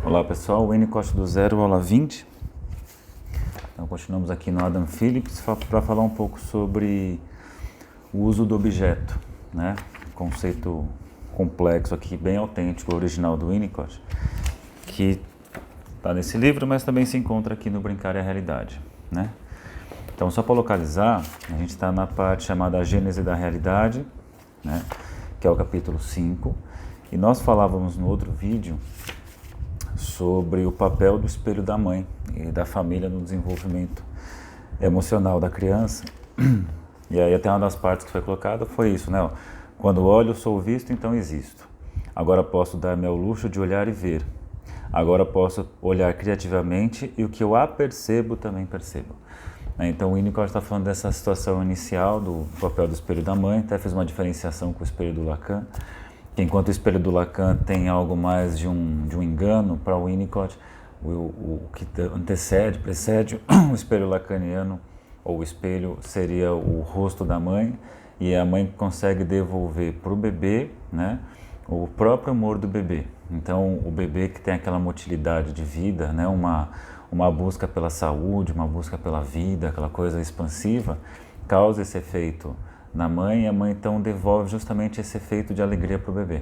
Olá pessoal, Winnicott do Zero, aula 20. Então continuamos aqui no Adam Phillips para falar um pouco sobre o uso do objeto, né? Conceito complexo aqui, bem autêntico, original do Winnicott, que está nesse livro, mas também se encontra aqui no Brincar e a Realidade, né? Então, só para localizar, a gente está na parte chamada Gênese da Realidade, né? Que é o capítulo 5, e nós falávamos no outro vídeo sobre o papel do espelho da mãe e da família no desenvolvimento emocional da criança. E aí até uma das partes que foi colocada foi isso, né? Quando olho, sou visto, então existo. Agora posso dar-me ao luxo de olhar e ver. Agora posso olhar criativamente e o que eu apercebo também percebo. Então o Winnicott está falando dessa situação inicial do papel do espelho da mãe, até fez uma diferenciação com o espelho do Lacan, que enquanto o espelho do Lacan tem algo mais de um engano, para o Winnicott, o que precede o espelho lacaniano, ou o espelho seria o rosto da mãe, e a mãe consegue devolver para o bebê, né, o próprio humor do bebê. Então o bebê que tem aquela motilidade de vida, né, uma busca pela saúde, uma busca pela vida, aquela coisa expansiva, causa esse efeito na mãe, e a mãe então devolve justamente esse efeito de alegria para o bebê.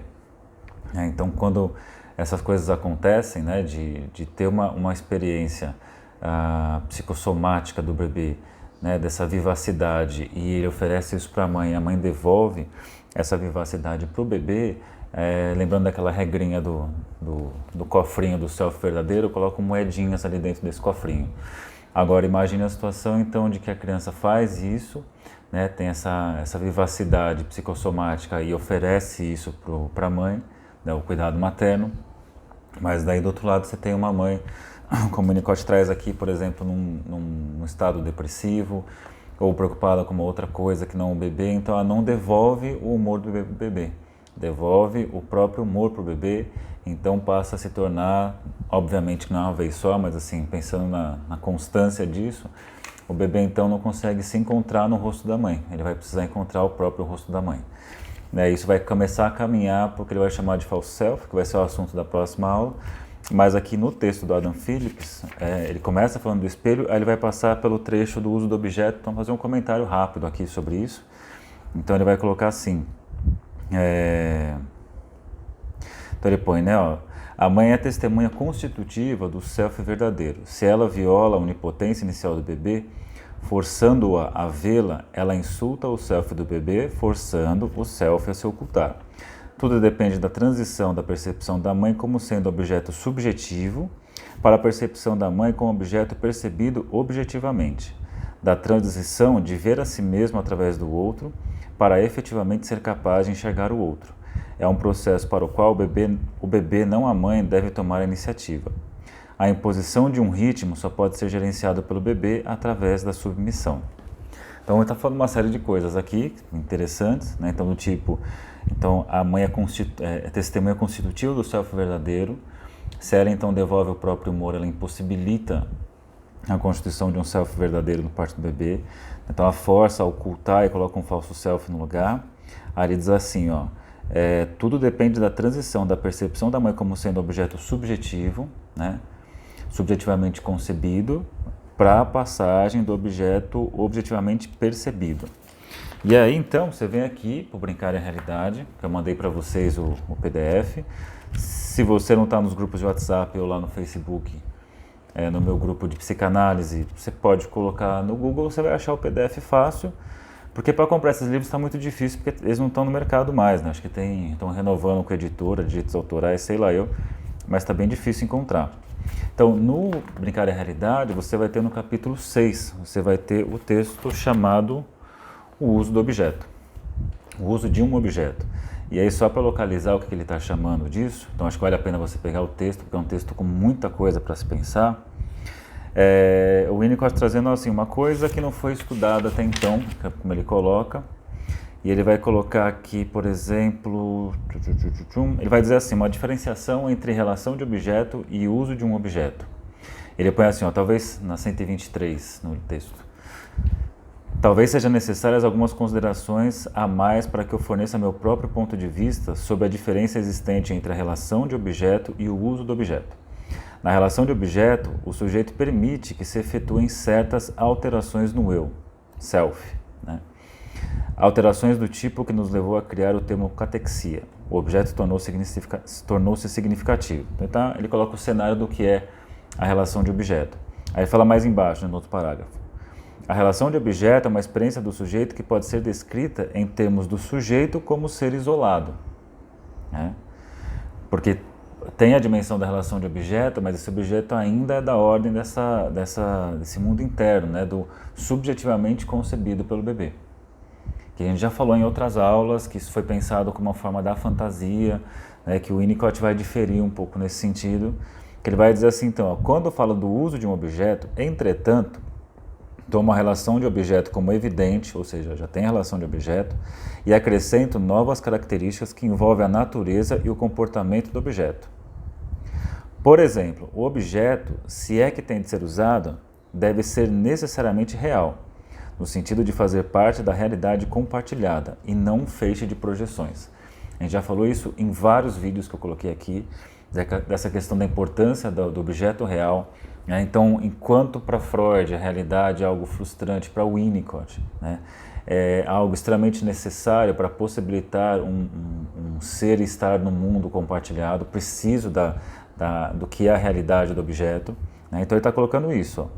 Então quando essas coisas acontecem, né, de ter uma experiência psicossomática do bebê, né, dessa vivacidade, e ele oferece isso para a mãe devolve essa vivacidade para o bebê, lembrando daquela regrinha do cofrinho do self verdadeiro, eu coloco moedinhas ali dentro desse cofrinho. Agora imagine a situação então de que a criança faz isso, né, tem essa vivacidade psicossomática e oferece isso para a mãe, né, o cuidado materno, mas daí do outro lado você tem uma mãe, como o Winnicott traz aqui, por exemplo, num estado depressivo, ou preocupada com uma outra coisa que não o bebê, então ela não devolve o humor do bebê, devolve o próprio humor para o bebê, então passa a se tornar, obviamente não é uma vez só, mas assim, pensando na constância disso, o bebê então não consegue se encontrar no rosto da mãe, ele vai precisar encontrar o próprio rosto da mãe. Isso vai começar a caminhar para o que ele vai chamar de false self, que vai ser o assunto da próxima aula, mas aqui no texto do Adam Phillips, ele começa falando do espelho, aí ele vai passar pelo trecho do uso do objeto, então fazer um comentário rápido aqui sobre isso. Então ele vai colocar assim, então ele põe, né, a mãe é a testemunha constitutiva do self verdadeiro. Se ela viola a onipotência inicial do bebê, forçando-a a vê-la, ela insulta o self do bebê, forçando o self a se ocultar. Tudo depende da transição da percepção da mãe como sendo objeto subjetivo para a percepção da mãe como objeto percebido objetivamente, da transição de ver a si mesmo através do outro para efetivamente ser capaz de enxergar o outro. É um processo para o qual o bebê, não a mãe, deve tomar a iniciativa. A imposição de um ritmo só pode ser gerenciado pelo bebê através da submissão. Então ele está falando uma série de coisas aqui interessantes, né? Então do tipo, então a mãe é testemunha constitutiva do self verdadeiro. Se ela então devolve o próprio humor, ela impossibilita a constituição de um self verdadeiro no parte do bebê. Então ela força a ocultar e coloca um falso self no lugar. Aí ele diz assim, tudo depende da transição da percepção da mãe como sendo objeto subjetivo, né, subjetivamente concebido, para a passagem do objeto objetivamente percebido. E aí então você vem aqui para o Brincar e a Realidade, que eu mandei para vocês o PDF. Se você não está nos grupos de WhatsApp ou lá no Facebook, no meu grupo de psicanálise, você pode colocar no Google, você vai achar o PDF fácil, porque para comprar esses livros está muito difícil, porque eles não estão no mercado mais, né? Acho que estão renovando com a editora, direitos autorais, sei lá eu, mas está bem difícil encontrar. Então, no Brincar e a Realidade, você vai ter no capítulo 6, você vai ter o texto chamado O Uso do Objeto, o uso de um objeto. E aí, só para localizar o que ele está chamando disso, então acho que vale a pena você pegar o texto, porque é um texto com muita coisa para se pensar. O Winnicott trazendo assim, uma coisa que não foi estudada até então, como ele coloca, e ele vai colocar aqui, por exemplo, ele vai dizer assim, uma diferenciação entre relação de objeto e uso de um objeto. Ele põe assim, talvez na 123 no texto, talvez sejam necessárias algumas considerações a mais para que eu forneça meu próprio ponto de vista sobre a diferença existente entre a relação de objeto e o uso do objeto. Na relação de objeto, o sujeito permite que se efetuem certas alterações no eu, self, né? Alterações do tipo que nos levou a criar o termo catexia. O objeto tornou-se significativo. Então, ele coloca o cenário do que é a relação de objeto. Aí fala mais embaixo, no outro parágrafo. A relação de objeto é uma experiência do sujeito que pode ser descrita em termos do sujeito como ser isolado, né? Porque tem a dimensão da relação de objeto, mas esse objeto ainda é da ordem desse mundo interno, né? Do subjetivamente concebido pelo bebê. Que a gente já falou em outras aulas, que isso foi pensado como uma forma da fantasia, né? Que o Winnicott vai diferir um pouco nesse sentido, que ele vai dizer assim, então, ó, quando fala do uso de um objeto, entretanto, toma a relação de objeto como evidente, ou seja, já tem relação de objeto, e acrescento novas características que envolvem a natureza e o comportamento do objeto. Por exemplo, o objeto, se é que tem de ser usado, deve ser necessariamente real, no sentido de fazer parte da realidade compartilhada e não um feixe de projeções. A gente já falou isso em vários vídeos que eu coloquei aqui, dessa questão da importância do objeto real, né? Então, enquanto para Freud a realidade é algo frustrante, para Winnicott, né, é algo extremamente necessário para possibilitar um ser estar no mundo compartilhado, preciso do que é a realidade do objeto, né? Então ele está colocando isso,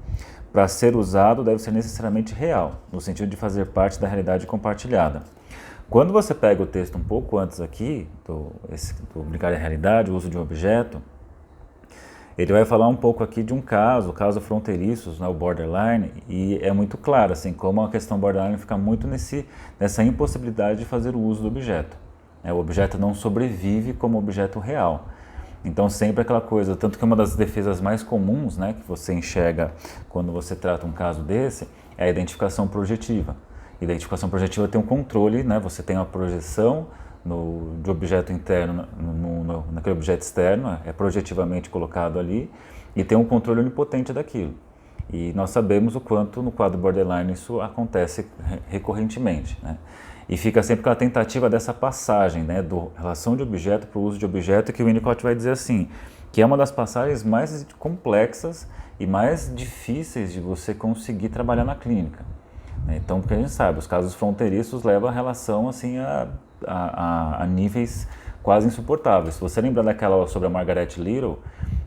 para ser usado deve ser necessariamente real, no sentido de fazer parte da realidade compartilhada. Quando você pega o texto um pouco antes aqui, do Brincar da Realidade, o uso de um objeto, ele vai falar um pouco aqui de um caso fronteiriços, né, o borderline, e é muito claro, assim, como a questão borderline fica muito nessa impossibilidade de fazer o uso do objeto. O objeto não sobrevive como objeto real. Então sempre aquela coisa, tanto que uma das defesas mais comuns, né, que você enxerga quando você trata um caso desse, é a identificação projetiva. Identificação projetiva tem um controle, né? Você tem uma projeção de objeto interno naquele objeto externo, é projetivamente colocado ali, e tem um controle onipotente daquilo. E nós sabemos o quanto no quadro borderline isso acontece recorrentemente, né? E fica sempre aquela tentativa dessa passagem, né, do relação de objeto para o uso de objeto, que o Winnicott vai dizer assim, que é uma das passagens mais complexas e mais difíceis de você conseguir trabalhar na clínica. Então, porque a gente sabe, os casos fronteiriços levam a relação assim, a níveis quase insuportáveis. Se você lembrar daquela sobre a Margaret Little,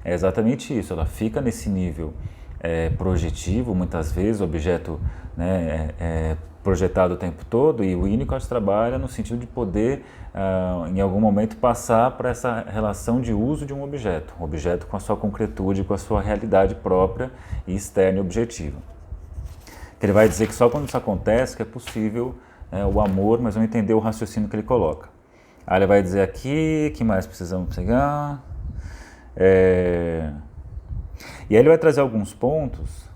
é exatamente isso, ela fica nesse nível projetivo, muitas vezes, o objeto, né, é projetado o tempo todo, e o Winnicott trabalha no sentido de poder, em algum momento, passar para essa relação de uso de um objeto com a sua concretude, com a sua realidade própria e externa e objetiva. Ele vai dizer que só quando isso acontece que é possível o amor, mas não entender o raciocínio que ele coloca. Aí ele vai dizer aqui, que mais precisamos pegar? E aí ele vai trazer alguns pontos.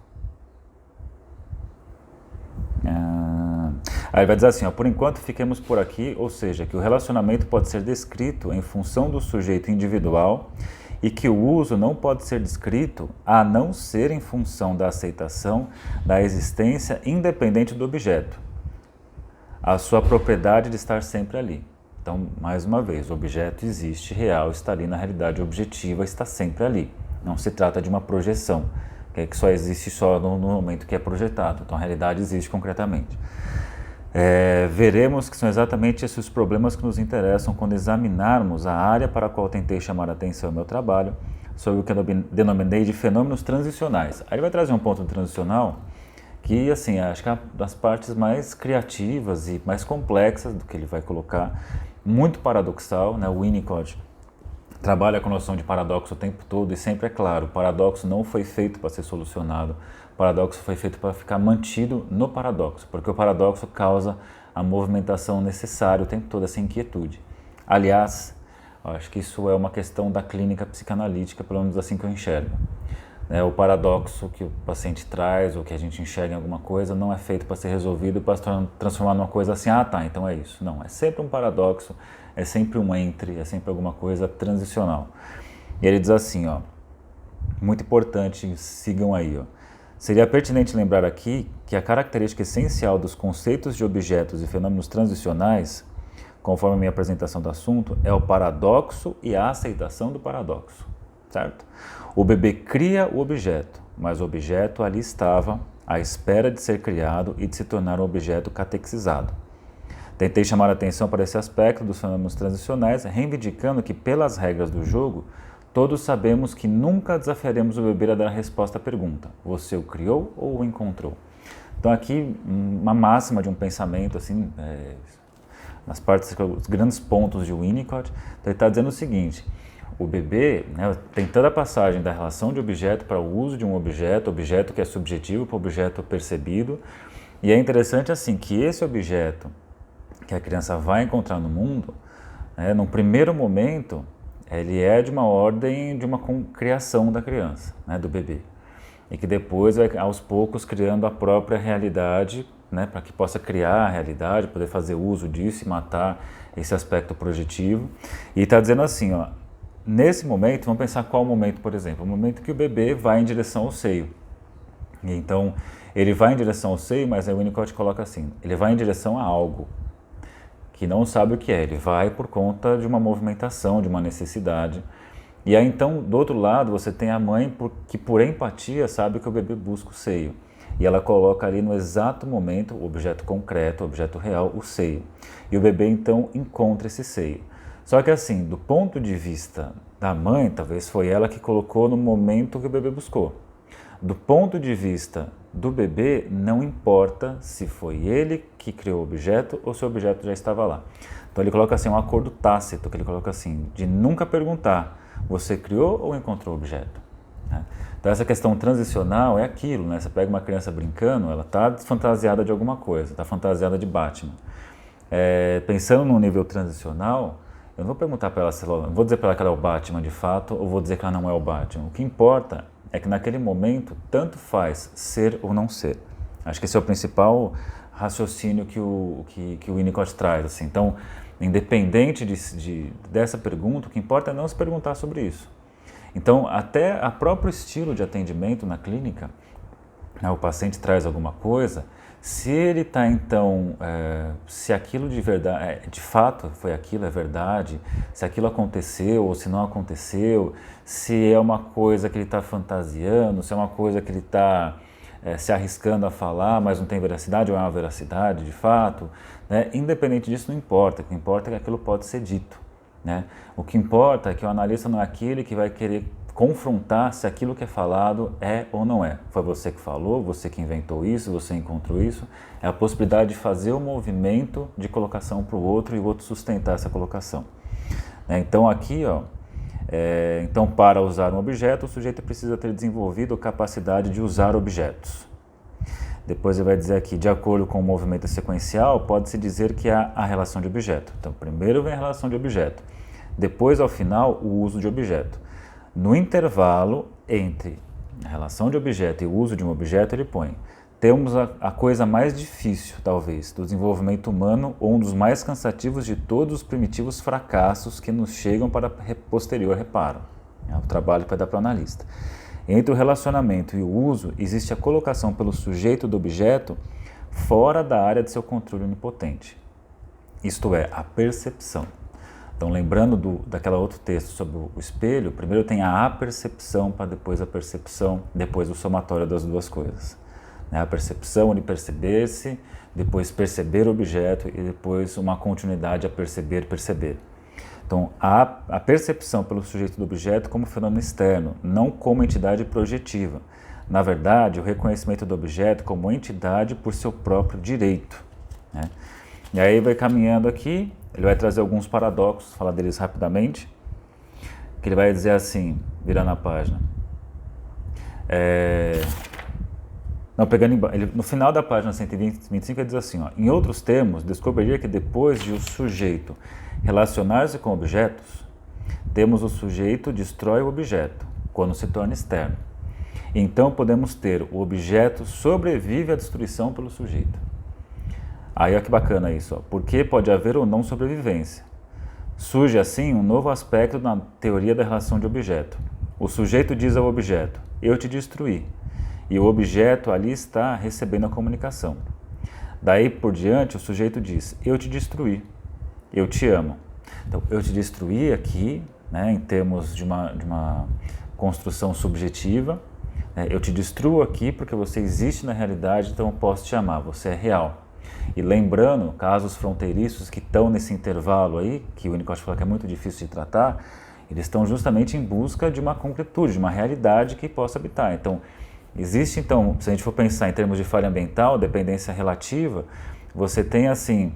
Aí ele vai dizer assim, ó, por enquanto fiquemos por aqui, ou seja, que o relacionamento pode ser descrito em função do sujeito individual e que o uso não pode ser descrito a não ser em função da aceitação da existência independente do objeto, a sua propriedade de estar sempre ali. Então, mais uma vez, o objeto existe, real, está ali na realidade objetiva, está sempre ali. Não se trata de uma projeção, que só existe só no momento que é projetado. Então, a realidade existe concretamente. Veremos que são exatamente esses os problemas que nos interessam quando examinarmos a área para a qual tentei chamar a atenção no meu trabalho, sobre o que eu denominei de fenômenos transicionais. Aí ele vai trazer um ponto transicional que, assim, acho que é uma das partes mais criativas e mais complexas do que ele vai colocar, muito paradoxal, né? O Winnicott trabalha com a noção de paradoxo o tempo todo e sempre é claro, o paradoxo não foi feito para ser solucionado, o paradoxo foi feito para ficar mantido no paradoxo, porque o paradoxo causa a movimentação necessária o tempo todo, essa inquietude. Aliás, acho que isso é uma questão da clínica psicanalítica, pelo menos assim que eu enxergo. O paradoxo que o paciente traz, ou que a gente enxerga em alguma coisa, não é feito para ser resolvido, para se transformar numa coisa assim, tá, então é isso. Não, é sempre um paradoxo, é sempre um entre, é sempre alguma coisa transicional. E ele diz assim, ó, muito importante, sigam aí, ó. Seria pertinente lembrar aqui que a característica essencial dos conceitos de objetos e fenômenos transicionais, conforme a minha apresentação do assunto, é o paradoxo e a aceitação do paradoxo. certo? O bebê cria o objeto, mas o objeto ali estava à espera de ser criado e de se tornar um objeto catexizado. Tentei chamar a atenção para esse aspecto dos fenômenos transicionais, reivindicando que, pelas regras do jogo, todos sabemos que nunca desafiaremos o bebê a dar a resposta à pergunta: você o criou ou o encontrou? Então aqui uma máxima de um pensamento, assim, nas partes, os grandes pontos de Winnicott, então ele está dizendo o seguinte: o bebê, né, tem toda a passagem da relação de objeto para o uso de um objeto, objeto que é subjetivo para o objeto percebido, e é interessante assim que esse objeto que a criança vai encontrar no mundo, num primeiro momento, ele é de uma ordem de uma criação da criança, né, do bebê. E que depois vai, aos poucos, criando a própria realidade, né, para que possa criar a realidade, poder fazer uso disso e matar esse aspecto projetivo. E está dizendo assim, ó, nesse momento, vamos pensar qual momento, por exemplo, o momento que o bebê vai em direção ao seio. E então, ele vai em direção ao seio, mas aí o Winnicott coloca assim, ele vai em direção a algo que não sabe o que é, ele vai por conta de uma movimentação, de uma necessidade. E aí então, do outro lado, você tem a mãe que por empatia sabe que o bebê busca o seio. E ela coloca ali no exato momento, o objeto concreto, o objeto real, o seio. E o bebê então encontra esse seio. Só que assim, do ponto de vista da mãe, talvez foi ela que colocou no momento que o bebê buscou. Do ponto de vista do bebê, não importa se foi ele que criou o objeto ou se o objeto já estava lá. Então ele coloca assim um acordo tácito, que ele coloca assim, de nunca perguntar, você criou ou encontrou o objeto? Então essa questão transicional é aquilo, né? Você pega uma criança brincando, ela está fantasiada de alguma coisa, está fantasiada de Batman. Pensando num nível transicional, eu não vou perguntar para ela se ela, não vou dizer para ela que ela é o Batman de fato, ou vou dizer que ela não é o Batman. O que importa é que naquele momento, tanto faz ser ou não ser. Acho que esse é o principal raciocínio que o Winnicott traz. Assim. Então, independente dessa pergunta, o que importa é não se perguntar sobre isso. Então, até a próprio estilo de atendimento na clínica, né, o paciente traz alguma coisa, se ele está então, se aquilo de verdade, de fato foi aquilo, é verdade, se aquilo aconteceu ou se não aconteceu, se é uma coisa que ele está fantasiando, se é uma coisa que ele está se arriscando a falar, mas não tem veracidade ou é uma veracidade de fato, né? Independente disso não importa, o que importa é que aquilo pode ser dito, né? O que importa é que o analista não é aquele que vai querer confrontar se aquilo que é falado é ou não é. Foi você que falou, você que inventou isso, você encontrou isso. É a possibilidade de fazer o movimento de colocação para o outro e o outro sustentar essa colocação. Então aqui, ó, então para usar um objeto, o sujeito precisa ter desenvolvido a capacidade de usar objetos. Depois ele vai dizer aqui, de acordo com o movimento sequencial, pode-se dizer que há a relação de objeto. Então primeiro vem a relação de objeto, depois ao final o uso de objeto. No intervalo entre a relação de objeto e o uso de um objeto, ele põe: temos a coisa mais difícil, talvez, do desenvolvimento humano ou um dos mais cansativos de todos os primitivos fracassos que nos chegam para posterior reparo. É o trabalho que vai dar para o analista. Entre o relacionamento e o uso, existe a colocação pelo sujeito do objeto fora da área de seu controle onipotente. Isto é, a percepção. Então, lembrando daquele outro texto sobre o espelho, primeiro tem a apercepção, para depois a percepção, depois o somatório das duas coisas. A percepção de perceber-se, depois perceber o objeto e depois uma continuidade a perceber. Então, a percepção pelo sujeito do objeto como fenômeno externo, não como entidade projetiva. Na verdade, o reconhecimento do objeto como entidade por seu próprio direito. Né? E aí vai caminhando aqui. Ele vai trazer alguns paradoxos, falar deles rapidamente, que ele vai dizer assim, virando a página. No final da página 125 ele diz assim, ó, em outros termos, descobriria que depois de o sujeito relacionar-se com objetos, temos o sujeito destrói o objeto, quando se torna externo. Então podemos ter o objeto sobrevive à destruição pelo sujeito. Aí olha que bacana isso, ó. Porque pode haver ou não sobrevivência. Surge assim um novo aspecto na teoria da relação de objeto. O sujeito diz ao objeto, eu te destruí, e o objeto ali está recebendo a comunicação. Daí por diante o sujeito diz, eu te destruí, eu te amo. Então, eu te destruí aqui, né, em termos de uma construção subjetiva. Eu te destruo aqui porque você existe na realidade, então eu posso te amar, você é real. E lembrando, casos fronteiriços que estão nesse intervalo aí, que o Winnicott fala que é muito difícil de tratar, eles estão justamente em busca de uma concretude, de uma realidade que possa habitar. Então, existe, então, se a gente for pensar em termos de falha ambiental, dependência relativa, você tem assim,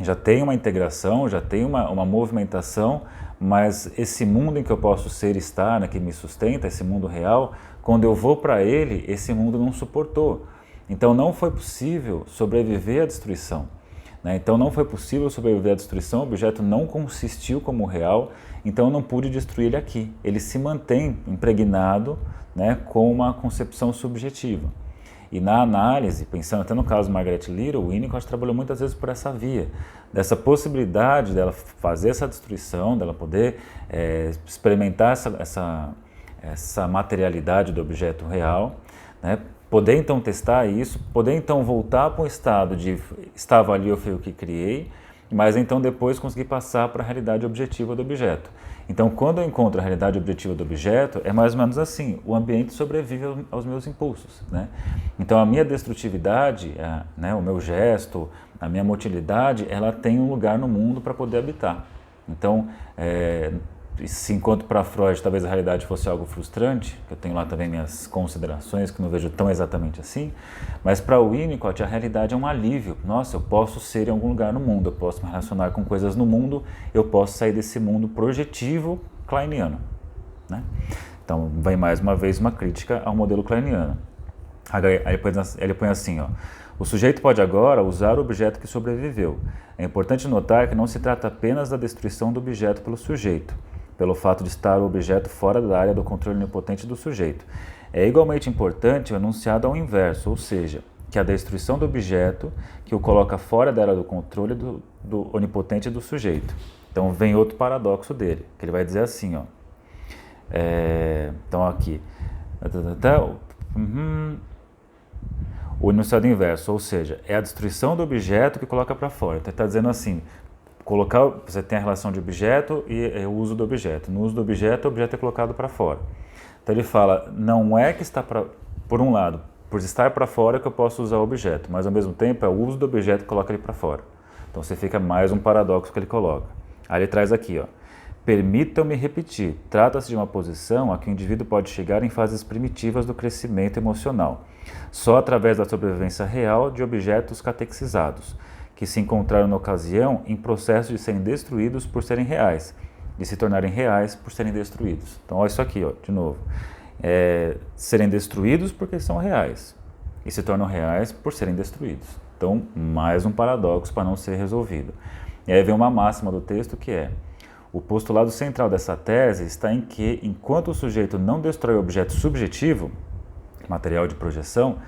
já tem uma integração, já tem uma movimentação, mas esse mundo em que eu posso ser e estar, né, que me sustenta, esse mundo real, quando eu vou para ele, esse mundo não suportou. Então não foi possível sobreviver à destruição. Então não foi possível sobreviver à destruição, o objeto não consistiu como real, então eu não pude destruir ele aqui. Ele se mantém impregnado, né, com uma concepção subjetiva. E na análise, pensando até no caso de Margaret Little, o Winnicott trabalhou muitas vezes por essa via, dessa possibilidade dela fazer essa destruição, dela poder experimentar essa materialidade do objeto real, né, poder então testar isso, poder então voltar para um estado de estava ali, eu fui o que criei, mas então depois conseguir passar para a realidade objetiva do objeto. Então, quando eu encontro a realidade objetiva do objeto, é mais ou menos assim, o ambiente sobrevive aos meus impulsos, né? Então, a minha destrutividade, né, o meu gesto, a minha motilidade, ela tem um lugar no mundo para poder habitar. Então, se enquanto para Freud talvez a realidade fosse algo frustrante, que eu tenho lá também minhas considerações, que não vejo tão exatamente assim, mas para o Winnicott a realidade é um alívio. Nossa, eu posso ser em algum lugar no mundo, eu posso me relacionar com coisas no mundo, eu posso sair desse mundo projetivo kleiniano, né? Então, vem mais uma vez uma crítica ao modelo kleiniano. Aí ele põe assim, ó: o sujeito pode agora usar o objeto que sobreviveu. É importante notar que não se trata apenas da destruição do objeto pelo sujeito, pelo fato de estar o objeto fora da área do controle onipotente do sujeito. É igualmente importante o enunciado ao inverso, ou seja, que a destruição do objeto que o coloca fora da área do controle do onipotente do sujeito. Então vem outro paradoxo dele, que ele vai dizer assim, ó. Então aqui, o enunciado inverso, ou seja, é a destruição do objeto que coloca para fora. Então ele está dizendo assim, você tem a relação de objeto e o uso do objeto. No uso do objeto, o objeto é colocado para fora. Então ele fala, não é que está por um lado, por estar para fora que eu posso usar o objeto, mas ao mesmo tempo é o uso do objeto que coloca ele para fora. Então você fica mais um paradoxo que ele coloca. Aí ele traz aqui, ó: permitam-me repetir, trata-se de uma posição a que o indivíduo pode chegar em fases primitivas do crescimento emocional, só através da sobrevivência real de objetos catequizados, que se encontraram na ocasião em processo de serem destruídos por serem reais, de se tornarem reais por serem destruídos. Então olha isso aqui, ó, de novo. Serem destruídos porque são reais, e se tornam reais por serem destruídos. Então, mais um paradoxo para não ser resolvido. E aí vem uma máxima do texto que é: o postulado central dessa tese está em que, enquanto o sujeito não destrói o objeto subjetivo, material de projeção,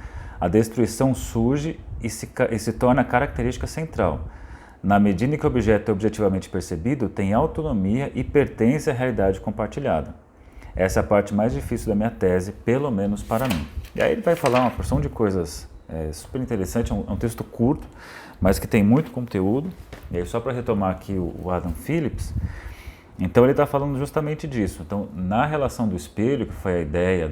a destruição surge e se torna característica central, na medida em que o objeto é objetivamente percebido, tem autonomia e pertence à realidade compartilhada. Essa é a parte mais difícil da minha tese, pelo menos para mim. E aí ele vai falar uma porção de coisas super interessantes, é um texto curto, mas que tem muito conteúdo. E aí só para retomar aqui o Adam Phillips, então ele está falando justamente disso. Então, na relação do espelho, que foi a ideia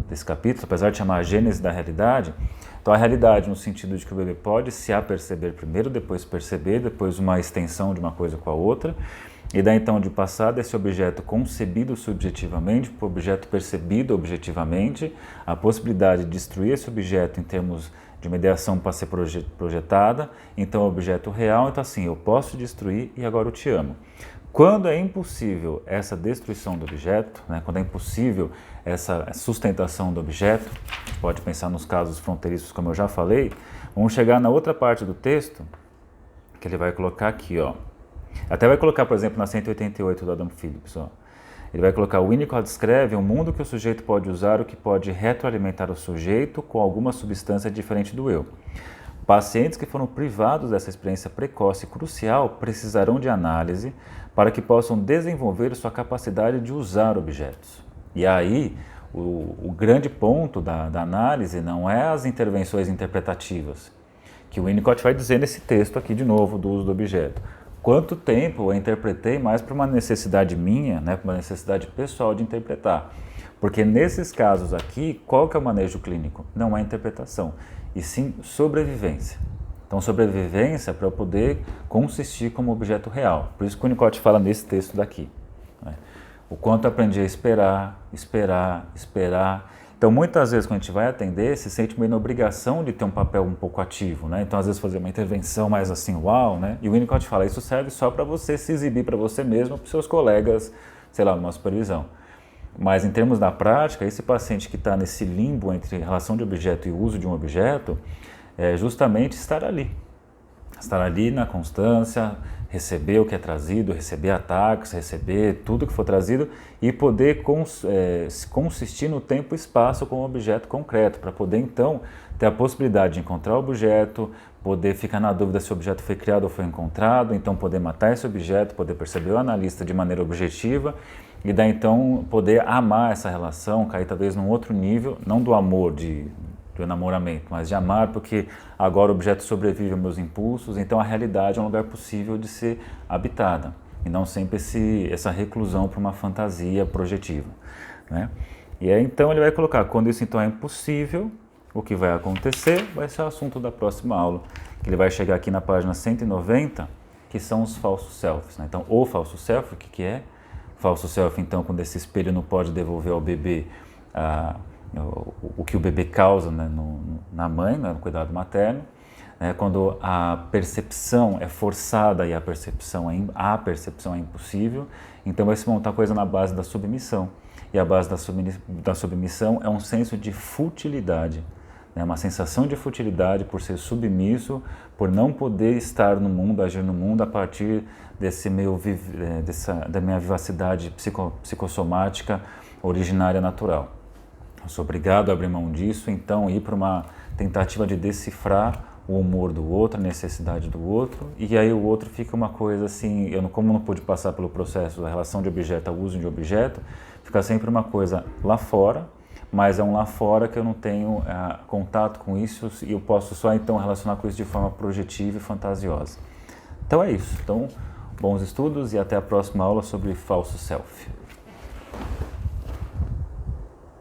desse capítulo, apesar de chamar a gênese da realidade, então a realidade no sentido de que o bebê pode se aperceber primeiro, depois perceber, depois uma extensão de uma coisa com a outra, e daí então de passar desse objeto concebido subjetivamente para o objeto percebido objetivamente, a possibilidade de destruir esse objeto em termos de uma ideação para ser projetada, então o objeto real, então assim, eu posso destruir e agora eu te amo. Quando é impossível essa destruição do objeto, né, quando é impossível essa sustentação do objeto, pode pensar nos casos fronteiriços como eu já falei, vamos chegar na outra parte do texto, que ele vai colocar aqui, ó. Até vai colocar, por exemplo, na 188 do Adam Phillips, ó. Ele vai colocar: o Winnicott descreve um mundo que o sujeito pode usar, o que pode retroalimentar o sujeito com alguma substância diferente do eu. Pacientes que foram privados dessa experiência precoce e crucial precisarão de análise para que possam desenvolver sua capacidade de usar objetos. E aí, o grande ponto da análise não é as intervenções interpretativas, que o Winnicott vai dizer nesse texto aqui de novo do uso do objeto. Quanto tempo eu interpretei mais por uma necessidade minha, né, por uma necessidade pessoal de interpretar. Porque nesses casos aqui, qual que é o manejo clínico? Não é interpretação, e sim sobrevivência. Então, sobrevivência para eu poder consistir como objeto real. Por isso que o Winnicott fala nesse texto daqui, né? O quanto eu aprendi a esperar, esperar, esperar. Então, muitas vezes, quando a gente vai atender, se sente meio na obrigação de ter um papel um pouco ativo, né? Então, às vezes, fazer uma intervenção mais assim, uau, né? E o Winnicott fala, isso serve só para você se exibir para você mesmo, para os seus colegas, sei lá, numa supervisão. Mas, em termos da prática, esse paciente que está nesse limbo entre relação de objeto e uso de um objeto, é justamente estar ali. Estar ali na constância, receber o que é trazido, receber ataques, receber tudo que for trazido e poder consistir no tempo e espaço com o objeto concreto, para poder então ter a possibilidade de encontrar o objeto, poder ficar na dúvida se o objeto foi criado ou foi encontrado, então poder matar esse objeto, poder perceber o analista de maneira objetiva e daí então poder amar essa relação, cair talvez num outro nível, não do amor do enamoramento, mas de amar, porque agora o objeto sobrevive aos meus impulsos, então a realidade é um lugar possível de ser habitada, e não sempre essa reclusão para uma fantasia projetiva, né? E aí então ele vai colocar, quando isso então é impossível, o que vai acontecer vai ser o assunto da próxima aula, que ele vai chegar aqui na página 190, que são os falsos selfies, né? Então, o falso self, o que é? Falso self, então, quando esse espelho não pode devolver ao bebê o que o bebê causa, né, na mãe, né, no cuidado materno, né, quando a percepção é forçada e a percepção é impossível, então vai se montar coisa na base da submissão. E a base da submissão é um senso de futilidade, né, uma sensação de futilidade por ser submisso, por não poder estar no mundo, agir no mundo a partir da minha vivacidade psicossomática originária natural. Eu sou obrigado a abrir mão disso, então ir para uma tentativa de decifrar o humor do outro, a necessidade do outro, e aí o outro fica uma coisa assim, como não pude passar pelo processo da relação de objeto ao uso de objeto, fica sempre uma coisa lá fora, mas é um lá fora que eu não tenho contato com isso e eu posso só então relacionar com isso de forma projetiva e fantasiosa. Então é isso. Então, bons estudos e até a próxima aula sobre falso self.